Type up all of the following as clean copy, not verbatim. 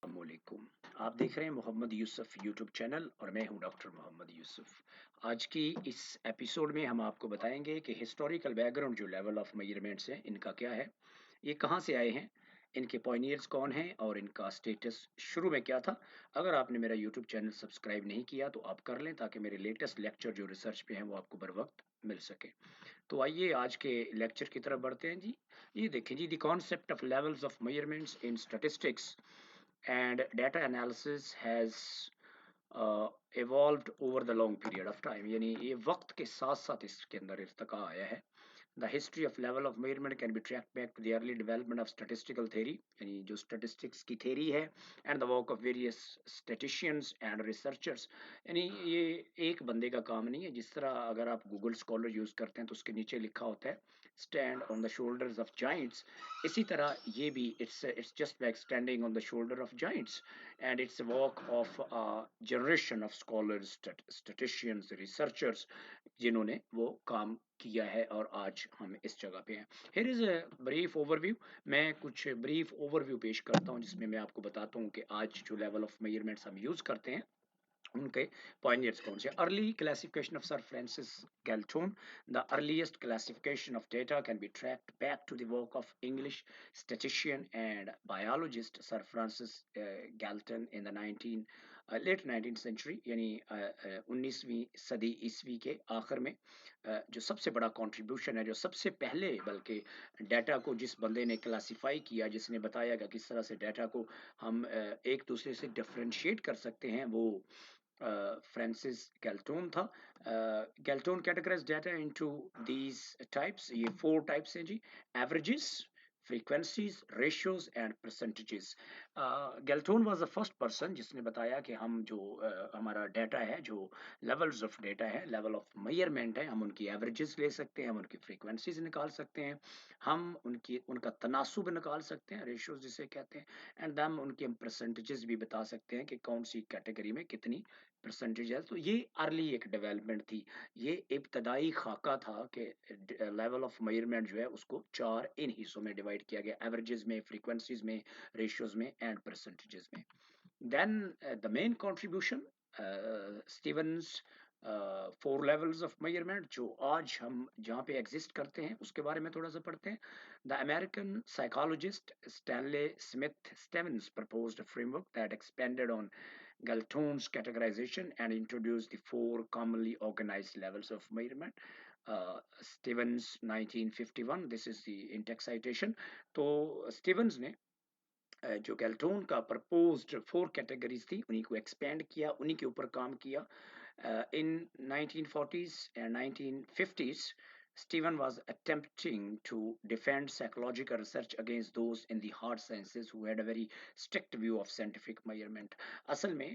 अस्सलामुअलैकुम। आप देख रहे हैं मोहम्मद यूसुफ यूट्यूब चैनल और मैं हूं डॉक्टर मोहम्मद यूसुफ। आज की इस एपिसोड में हम आपको बताएंगे कि हिस्टोरिकल बैकग्राउंड जो लेवल ऑफ मेजरमेंट्स हैं इनका क्या है, ये कहाँ से आए हैं, इनके पॉइनियर्स कौन हैं और इनका स्टेटस शुरू में क्या था। अगर आपने मेरा यूट्यूब चैनल सब्सक्राइब नहीं किया तो आप कर लें ताकि मेरे लेटेस्ट लेक्चर जो रिसर्च पे हैं वो आपको बर वक्त मिल सके। तो आइए आज के लेक्चर की तरफ बढ़ते हैं जी। ये देखें जी, the concept of levels of measurements in statistics and data analysis has evolved over the long period of time, यानी ये वक्त के साथ साथ इसके अंदर इर्तका आया है। The history of level of measurement can be tracked back to the early development of statistical theory, यानी जो statistics की theory है, and the work of various statisticians and researchers। यानी ये एक बंदे का काम नहीं है। जिस तरह अगर आप गूगल स्कॉलर यूज़ करते हैं तो उसके नीचे लिखा होता है stand on the shoulders of giants, इसी तरह ये भी it's just like standing on the shoulder of giants, and it's a work of a generation of scholars, statisticians, researchers, जिन्होंने वो काम किया है और आज हम इस जगह पे हैं। Here is a brief overview. मैं कुछ ब्रीफ ओवरव्यू पेश करता हूँ जिसमें मैं आपको बताता हूँ कि आज जो लेवल ऑफ मेजरमेंट्स हम यूज करते हैं उनके pioneers कौन से। Early classification of Sir Francis Galton, the earliest classification of data can be tracked back to the work of English statistician and biologist Sir Francis Galton in the late 19th century, यानी 19वीं सदी ईस्वी के आखिर में। जो सबसे बड़ा कंट्रीब्यूशन है, जो सबसे पहले बल्कि डाटा को जिस बंदे ने क्लासिफाई किया, जिसने बताया कि किस तरह से डाटा को हम एक दूसरे से डिफरेंशिएट कर सकते हैं, वो फ्रांसिस गैल्टोन था। Galton categorise data into these types, ये 4 टाइप्स हैं जी। Averages, frequencies, ratios and percentages। Galton was the first person जिसने बताया कि हम जो हमारा डाटा है, जो लेवल्स ऑफ डाटा है, लेवल ऑफ मेजरमेंट है, हम उनकी एवरेजेस ले सकते हैं, हम उनकी फ्रीक्वेंसीज निकाल सकते हैं, हम उनका तनासुब निकाल सकते हैं, रेशियोज जिसे कहते हैं, एंड हम उनके परसेंटेजेस भी बता सकते हैं कि कौन सी कैटेगरी में कितनी परसेंटेज है। तो ये अर्ली एक डेवलपमेंट थी, ये इब्तदाई खाका था कि लेवल ऑफ मेजरमेंट जो है उसको 4 इन हिस्सों में डिवाइड किया गया, एवरेजेस में, फ्रीक्वेंसीज में, रेशियोज में एंड परसेंटेजेस में। Then the main contribution Stevens 4 levels of measurement जो आज हम जहाँ पे एग्जिस्ट करते हैं उसके बारे में थोड़ा सा पढ़ते हैं। The American psychologist Stanley Smith Stevens proposed a framework that expanded on Galton's categorization and introduced the 4 commonly organized levels of measurement. Stevens 1951, this is the in-text citation। तो स्टीवंस ने जो गैल्टोन का प्रपोज्ड 4 कैटेगरीज थी उन्हीं को expand किया, उन्हीं के ऊपर काम किया। इन 1940s and 1950s, Stephen was attempting to defend psychological research against those in the hard sciences who had a very strict view of scientific measurement। असल में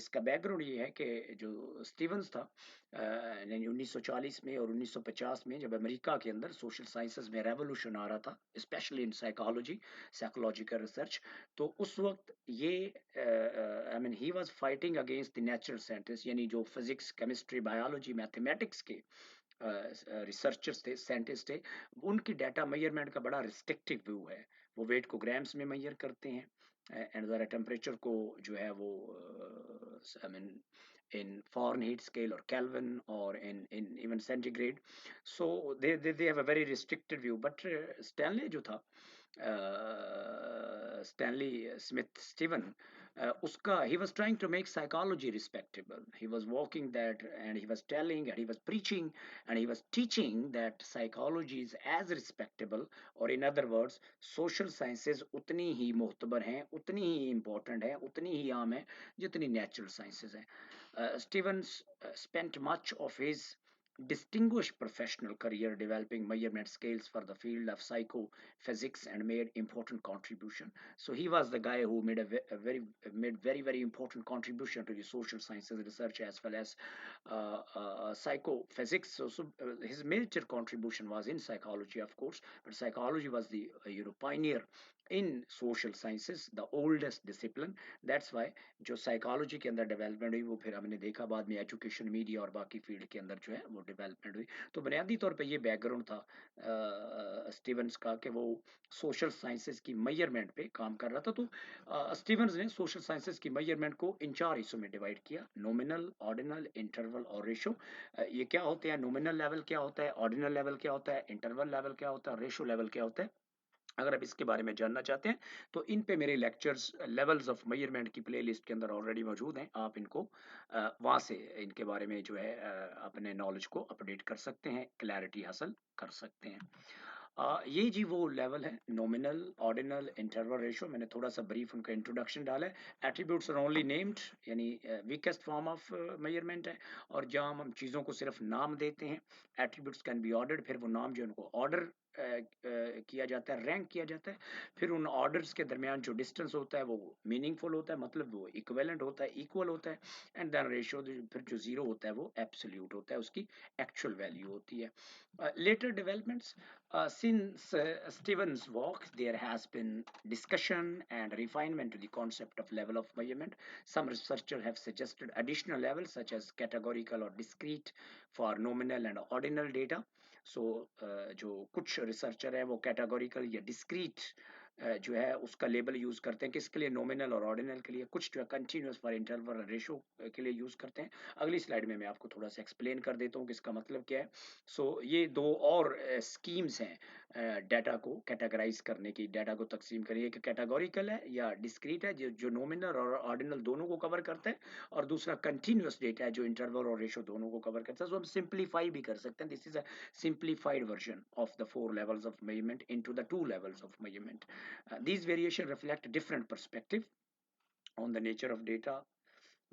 इसका बैकग्राउंड ये है कि जो स्टीवंस था, यानी 1940 में और 1950 में जब अमेरिका के अंदर सोशल साइंसेज में रेवोल्यूशन आ रहा था, specially in psychology, psychological research, तो उस वक्त ये I mean he was fighting against the natural scientist, यानी जो फिजिक्स, केमिस्ट्री, बायोलॉजी, मैथमेटिक्स के रिसर्चर्स थे, साइंटिस्ट थे। उनकी डाटा मेजरमेंट का बड़ा रिस्ट्रिक्टिव व्यू है, वो वेट को ग्राम्स में मेजर करते हैं एंड ज़रा टेम्परेचर को जो है वो I mean in Fahrenheit scale और केल्विन और in even centigrade. So they have a very restricted view. But Stanley जो था, स्टैनली स्मिथ स्टीवन, उसका he was trying to make psychology respectable, he was walking that and he was telling and he was preaching and he was teaching that psychology is as respectable, or in other words social sciences उतनी ही मोहतबर हैं, उतनी ही important है, उतनी ही आम है जितनी natural sciences हैं। Stevens spent much of his distinguished professional career developing measurement scales for the field of psychophysics and made important contribution. So he was the guy who made very important contribution to the social sciences research as well as psychophysics. So his major contribution was in psychology, of course, but psychology was the pioneer in social sciences the oldest discipline. That's why जो psychology के अंदर development हुई वो फिर हमने देखा बाद में एजुकेशन, मीडिया और बाकी फील्ड के अंदर जो है वो डेवलपमेंट हुई। तो बुनियादी तौर पे ये बैकग्राउंड था स्टीवंस का कि वो सोशल साइंसेस की मेजरमेंट पे काम कर रहा था। तो स्टीवंस ने सोशल साइंसेस की मेजरमेंट को इन 4 हिस्सों में डिवाइड किया: नॉमिनल, ऑर्डिनल, इंटरवल और रेशो। ये क्या होते हैं? नॉमिनल लेवल क्या होता है, ऑर्डिनल लेवल क्या होता है, इंटरवल लेवल क्या होता है, रेशो लेवल क्या होता है। अगर आप इसके बारे में जानना चाहते हैं तो इन पे मेरे लेक्चर्स लेवल्स ऑफ मेजरमेंट की प्लेलिस्ट के अंदर ऑलरेडी मौजूद हैं। आप इनको वहाँ से इनके बारे में जो है अपने नॉलेज को अपडेट कर सकते हैं, क्लैरिटी हासिल कर सकते हैं। ये जी वो लेवल है: नॉमिनल, ऑर्डिनल, इंटरवल, रेशो। मैंने थोड़ा सा ब्रीफ उनका इंट्रोडक्शन डाला है। एट्रीब्यूट्स आर ओनली नेम्ड, यानी वीकेस्ट फॉर्म ऑफ मेजरमेंट है। और जहाँ हम चीज़ों को सिर्फ नाम देते हैं, एट्रीब्यूट्स कैन बी ऑर्डर्ड, फिर वो नाम जो है उनको ऑर्डर किया जाता है, रैंक किया जाता है। फिर उन ऑर्डर्स के दरमियान जो डिस्टेंस होता है वो मीनिंगफुल होता है, मतलब वो इक्विवेलेंट होता है, इक्वल होता है। एंड देन रेशियो फिर जो जीरो होता है वो एब्सोल्यूट होता है, उसकी एक्चुअल वैल्यू होती है। Later developments since Stevens' work, there has been discussion and refinement to the concept of level of measurement. Some researchers have suggested additional levels such as categorical or discrete for nominal and ordinal data. So जो कुछ researcher है वो categorical या discrete जो है उसका label use करते हैं, किसके लिए? नॉमिनल और ऑर्डिनल के लिए। कुछ जो है कंटिन्यूस फॉर इंटरवल रेशो के लिए यूज करते हैं। अगली स्लाइड में मैं आपको थोड़ा सा एक्सप्लेन कर देता हूँ कि इसका मतलब क्या है। सो ये दो और स्कीम्स हैं डाटा को कैटेगराइज करने की, डाटा को तकसीम करने की। कैटेगोरिकल है या डिस्क्रीट है, जो नॉमिनल और ऑर्डिनल दोनों को कवर करता है। और दूसरा कंटिन्यूस डेटा है जो इंटरवल और रेशो दोनों को कवर करता है। सो हम सिंप्लीफाई भी कर सकते हैं। This is a simplified version of the 4 levels of measurement into the 2 levels of measurement. These variations reflect different perspective on the nature of data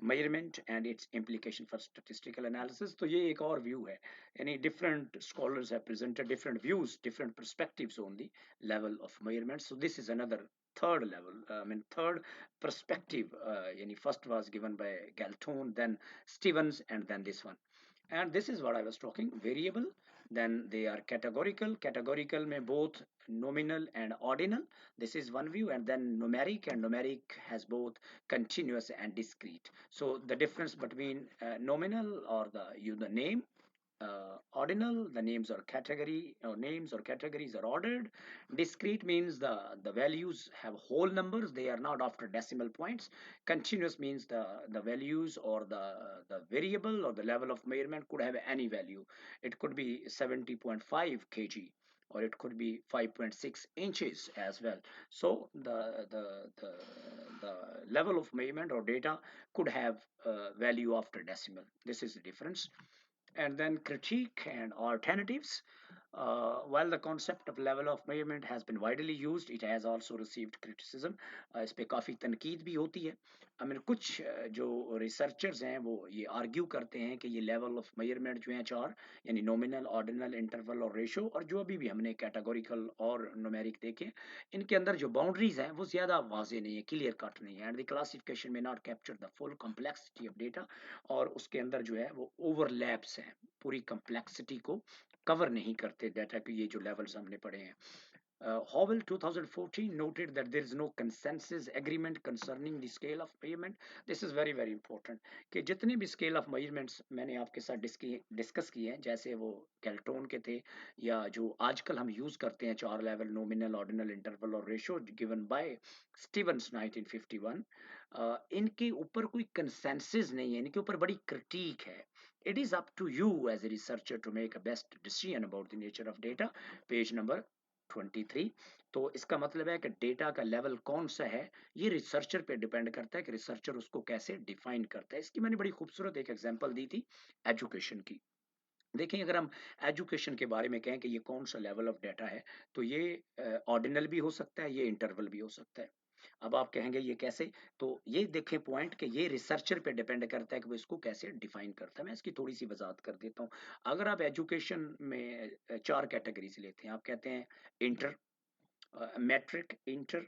measurement and its implication for statistical analysis. तो ये एक और view है, यानी different scholars have presented different views, different perspectives on the level of measurement. So this is another third level, third perspective. Yani first was given by Galton, then Stevens, and then this one. And this is what I was talking: variable, then they are categorical. Categorical may both nominal and ordinal. This is one view. And then numeric, and numeric has both continuous and discrete. So the difference between nominal or the name, ordinal, the names or category or names or categories are ordered. Discrete means the values have whole numbers, they are not after decimal points. Continuous means the values or the variable or the level of measurement could have any value. It could be 70.5 kg, or it could be 5.6 inches as well. So the level of measurement or data could have value after decimal. This is the difference. And then critique and alternatives. While the concept of level of measurement has been widely used, it has also received criticism. इस पे काफ़ी तनकीद भी होती है। कुछ जो researchers हैं वो ये आर्ग्यू करते हैं कि ये लेवल ऑफ मेजरमेंट जो हैं 4, यानी नॉमिनल, ऑर्डिनल, इंटरवल और रेशो, और जो अभी भी हमने कैटेगोरिकल और न्यूमेरिक देखे, इनके अंदर जो बाउंड्रीज हैं वो ज़्यादा वाजे नहीं है, क्लियर कट नहीं है। एंड द क्लासिफिकेशन में not capture the full complexity of data, और उसके अंदर जो है वो ओवरलैप्स हैं, पूरी कम्प्लेक्सिटी को कवर नहीं करते डाटा के ये जो लेवल्स हमने पढ़े हैं। Howell 2014 noted that there is no consensus agreement concerning the scale of measurement. This is very very important कि जितने भी scale of measurements मैंने आपके साथ डिस्कस किए हैं, जैसे वो कैल्टोन के थे या जो आजकल हम यूज करते हैं 4 लेवल, नॉमिनल, ऑर्डिनल, इंटरवल और रेशो, गिवन बाय स्टीवंस 1951, इनके ऊपर कोई कंसेंसस नहीं है, इनके ऊपर बड़ी क्रिटिक है। It is up to you as a researcher to make a best decision about the nature of data. Page number 23। तो इसका मतलब है कि डेटा का लेवल कौन सा है, ये रिसर्चर पे डिपेंड करता है कि रिसर्चर उसको कैसे डिफाइन करता है। इसकी मैंने बड़ी खूबसूरत एक एग्जांपल दी थी एजुकेशन की। देखें, अगर हम एजुकेशन के बारे में कहें कि ये कौन सा लेवल ऑफ डाटा है, तो ये ऑर्डिनल भी हो सकता है, ये इंटरवल भी हो सकता है। अब आप कहेंगे ये कैसे? तो ये देखें पॉइंट कि ये रिसर्चर पे डिपेंड करता है कि वो इसको कैसे डिफाइन करता है। मैं इसकी थोड़ी सी वजाहत कर देता हूँ। अगर आप एजुकेशन में 4 कैटेगरीज लेते हैं, आप कहते हैं inter, matric, inter,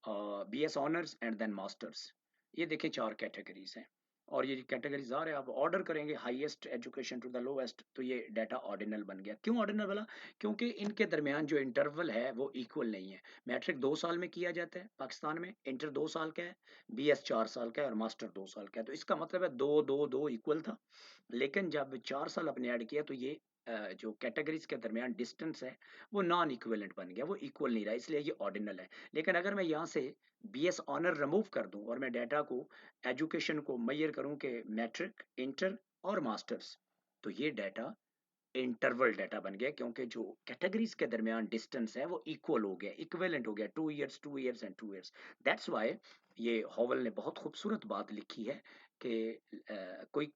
BS honours and then masters. ये देखें 4 कैटेगरीज हैं। और ये कैटेगरीज आ रहे हैं, आप ऑर्डर करेंगे highest education to the lowest, तो ये डाटा ऑर्डिनल बन गया। क्यों ऑर्डिनल बना? क्योंकि इनके दरमियान जो इंटरवल है वो इक्वल नहीं है। मैट्रिक 2 साल में किया जाता है पाकिस्तान में, इंटर 2 साल का है, बीएस 4 साल का है और मास्टर 2 साल का है। तो इसका मतलब है दो दो दो इक्वल था। लेकिन जब 4 साल अपने ऐड किया तो ये जो कैटेगरीज के दरमियान डिस्टेंस है वो नॉन इक्विवेलेंट बन गया, वो इक्वल नहीं रहा, इसलिए ये ऑर्डिनल है। लेकिन अगर मैं यहाँ से बीएस ऑनर रिमूव कर दूं और मैं डाटा को, एजुकेशन को मैयर करूं कि मैट्रिक, इंटर और मास्टर्स, तो ये डाटा इंटरवल डाटा बन गया, क्योंकि जो कैटेगरीज के दरमियान डिस्टेंस है वो इक्वल हो गया, इक्विवेलेंट हो गया, 2 years 2 years and 2 years. That's why ये हॉवल ने बहुत खूबसूरत बात लिखी है कि कोई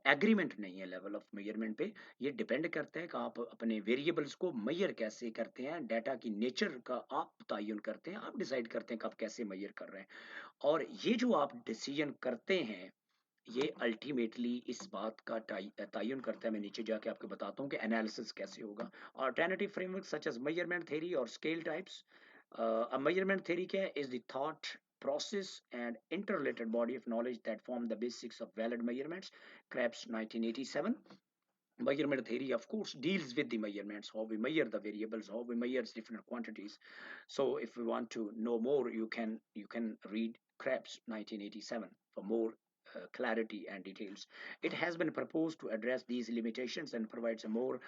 एग्रीमेंट नहीं है लेवल ऑफ मेजरमेंट पे। ये डिपेंड करता है कि आप अपने वेरिएबल्स को मैयर कैसे करते हैं, डाटा की नेचर का आप तयन करते हैं, आप डिसाइड करते हैं कि आप कैसे मैयर कर रहे हैं। और ये जो आप डिसीजन करते हैं ये अल्टीमेटली इस बात का तयन करता है, मैं नीचे जाके आपको बताता हूँ कि एनालिसिस कैसे होगा। Alternative framework such as measurement theory और स्केल टाइप्स। अब मेजरमेंट थ्योरी क्या है? Is the thought process and interrelated body of knowledge that form the basics of valid measurements. Krebs 1987. Measurement theory of course deals with the measurements, how we measure the variables, how we measure different quantities. So if we want to know more, you can read Krebs 1987 for more clarity and details. It has been proposed to address these limitations and provides a more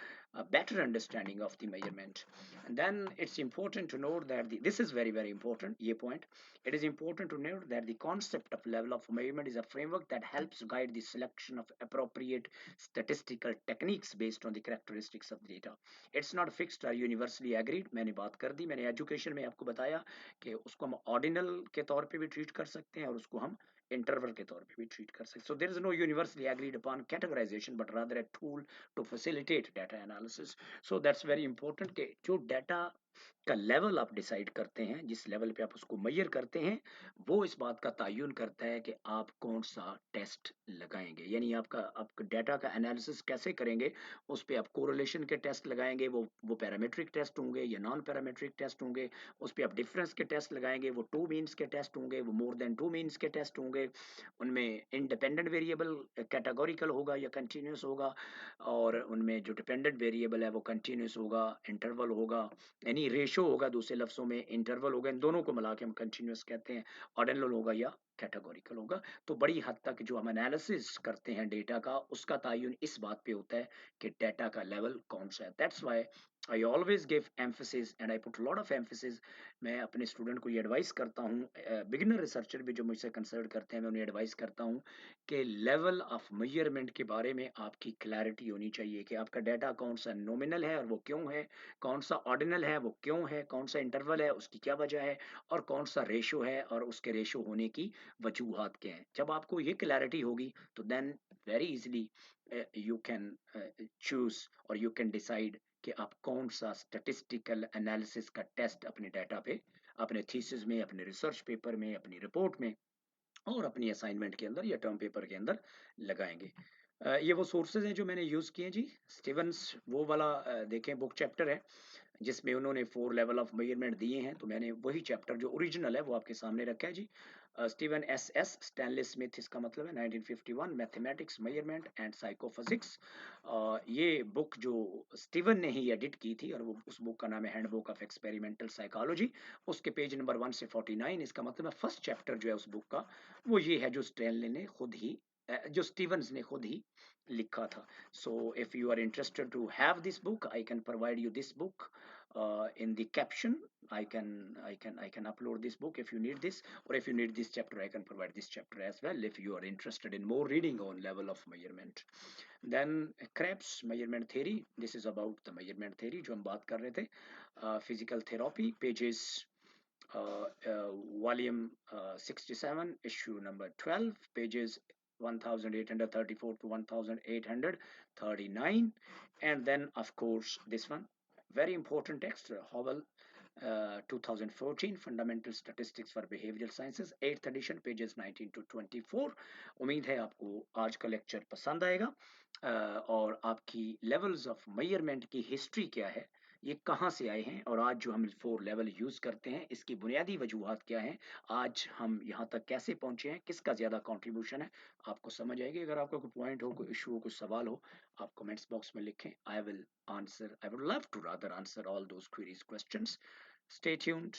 better understanding of the measurement. And then it's important to note that this is very very important, ye point. It is important to note that the concept of level of measurement is a framework that helps guide the selection of appropriate statistical techniques based on the characteristics of the data. It's not fixed or universally agreed. मैंने बात कर दी, मैंने education में आपको बताया कि उसको हम ऑर्डिनल के तौर पे भी ट्रीट कर सकते हैं और उसको हम इंटरवल के तौर पे भी ट्रीट कर सकते हैं। So there is no universally agreed upon categorisation but rather a tool to facilitate data analysis. So that's very important कि जो डाटा का लेवल आप डिसाइड करते हैं, जिस लेवल पे आप उसको मैयर करते हैं, वो इस बात का तयन करता है कि आप कौन सा टेस्ट लगाएंगे। यानी आपका डाटा का एनालिसिस कैसे करेंगे, उस पे आप कोरिलेशन के टेस्ट लगाएंगे, वो पैरामीट्रिक टेस्ट होंगे या नॉन पैरामीट्रिक टेस्ट होंगे। उस पे आप डिफरेंस के टेस्ट लगाएंगे, वो टू मीन्स के टेस्ट होंगे, वो मोर देन टू मीन्स के टेस्ट होंगे। उनमें इंडिपेंडेंट वेरिएबल कैटेगोरिकल होगा या कंटिन्यूस होगा, और उनमें जो डिपेंडेंट वेरिएबल है वो कंटिन्यूस होगा, इंटरवल होगा, यानी रेशो होगा, दूसरे लफ्जों में इंटरवल होगा। इन दोनों को मिला के हम कंटिन्यूस कहते हैं। ऑर्डिनल होगा या कैटेगोरिकल होगा। तो बड़ी हद तक जो हम एनालिसिस करते हैं डेटा का, उसका तयन इस बात पे होता है कि डाटा का लेवल कौन सा है। That's why I always give emphasis and I put lot of emphasis. मैं अपने स्टूडेंट को ये एडवाइस करता हूँ, बिगिनर रिसर्चर भी जो मुझसे कंसल्ट करते हैं, मैं उन्हें एडवाइस करता हूँ कि लेवल ऑफ मेजरमेंट के बारे में आपकी क्लैरिटी होनी चाहिए कि आपका डाटा कौन सा नॉमिनल है और वो क्यों है, कौन सा ऑर्डिनल है वो क्यों है, कौन सा इंटरवल है उसकी क्या वजह है, और कौन सा रेशो है और उसके रेशो होने की वजूहत क्या हैं। जब आपको ये क्लैरिटी होगी तो then very easily you can choose और यू कैन डिसाइड कि आप कौन सा स्टैटिस्टिकल एनालिसिस का टेस्ट अपने डाटा पे, अपने थीसिस में, अपने रिसर्च पेपर में, अपनी रिपोर्ट में और अपनी असाइनमेंट के अंदर या टर्म पेपर के अंदर लगाएंगे। ये वो सोर्सेज हैं जो मैंने यूज़ किए हैं जी। स्टीवंस वो वाला देखें बुक चैप्टर है जिसमें उन्होंने 4 लेवल ऑफ मेजरमेंट दिए हैं, तो मैंने वही चैप्टर जो ओरिजिनल है वो आपके सामने रखा है जी। Steven S S Stanley Smith, इसका मतलब है 1951, मैथमेटिक्स मेजरमेंट एंड साइकोफिजिक्स। ये बुक जो स्टीवन ने ही एडिट की थी, और वो उस बुक का नाम है हैंडबुक ऑफ एक्सपेरिमेंटल साइकोलॉजी। उसके पेज नंबर 1 से 49, इसका मतलब है फर्स्ट चैप्टर जो है उस बुक का वो ये है जो स्टैनली ने खुद ही जो स्टीवंस ने खुद ही लिखा था। So if you are interested to have this book, I can provide you this book in the caption. I can upload this book if you need this, or if you need this chapter, I can provide this chapter as well if you are interested in more reading on level of measurement. Then Krebs measurement theory. This is about the measurement theory जो हम बात कर रहे थे। Physical therapy pages. Volume 67, issue number 12, pages 1834 to 1839. And then of course this one, very important text, Howell 2014, Fundamental Statistics for Behavioral Sciences, 8th edition, pages 19 to 24. उम्मीद है आपको आज का लेक्चर पसंद आएगा और आपकी लेवल्स ऑफ मेजरमेंट की हिस्ट्री क्या है ये कहाँ से आए हैं और आज जो हम 4 लेवल यूज़ करते हैं, इसकी बुनियादी वजूहात क्या हैं? आज हम यहाँ तक कैसे पहुँचे हैं? किसका ज़्यादा कंट्रीब्यूशन है? आपको समझ आएगी। अगर आपका कोई पॉइंट हो, कोई इश्यू हो, कोई सवाल हो, आप कमेंट्स बॉक्स में लिखें। I would love to rather answer all those queries, questions. Stay tuned.